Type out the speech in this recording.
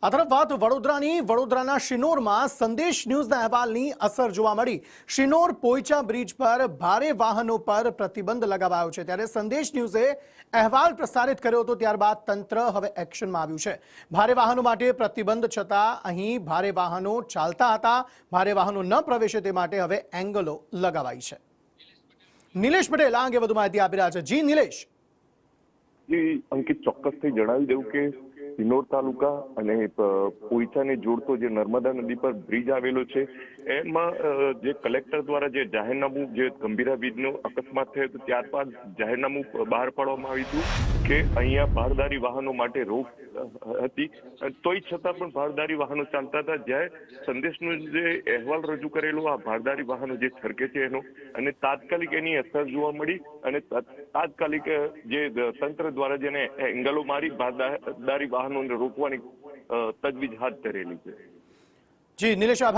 આ તરફ વાત વડોદરાના શિનોરમાં સંદેશ ન્યૂઝના અહેવાલની અસર જોવા મળી। શિનોર પોઈચા બ્રિજ પર ભારે વાહનો પર પ્રતિબંધ લગાવાયો છે, ત્યારે સંદેશ ન્યૂઝે અહેવાલ પ્રસારિત કર્યો હતો। ત્યારબાદ તંત્ર હવે એક્શનમાં આવ્યું છે। ભારે વાહનો માટે પ્રતિબંધ છતાં અહીં ભારે વાહનો ચાલતા હતા। ભારે વાહનો ન પ્રવેશે તે માટે હવે એંગલો લગાવાઈ છે। નિલેશ પટેલ આ અંગે વધુ માહિતી આપી રહ્યા છે। જી નિલેશ। જી અંકિત, ચોક્કસથી જણાવી દઉં કે શિનોર તાલુકા અને પોઈચાને જોડતો જે નર્મદા નદી પર બ્રિજ આવેલો છે, એમાં જે કલેક્ટર દ્વારા જે જાહેરનામું, જે ગંભીરા બ્રિજનો અકસ્માત થયો હતો ત્યારબાદ જાહેરનામું બહાર પાડવામાં આવ્યું હતું કે અહીંયા ભારદારી વાહનો માટે રોક હતી, તોય છતાં પણ ભારદારી વાહનો ચાલતા હતા। જ્યારે સંદેશનો જે અહેવાલ રજૂ કરેલો આ ભારદારી વાહનો જે છરકે છે એનો, અને તાત્કાલિક એની અસર જોવા મળી અને તાત્કાલિક જે તંત્ર દ્વારા જેને એંગલો મારી ભારદારી વાહનોને રોકવાની તજવીજ હાથ ધરેલી છે। જી નિલેશ, આભાર।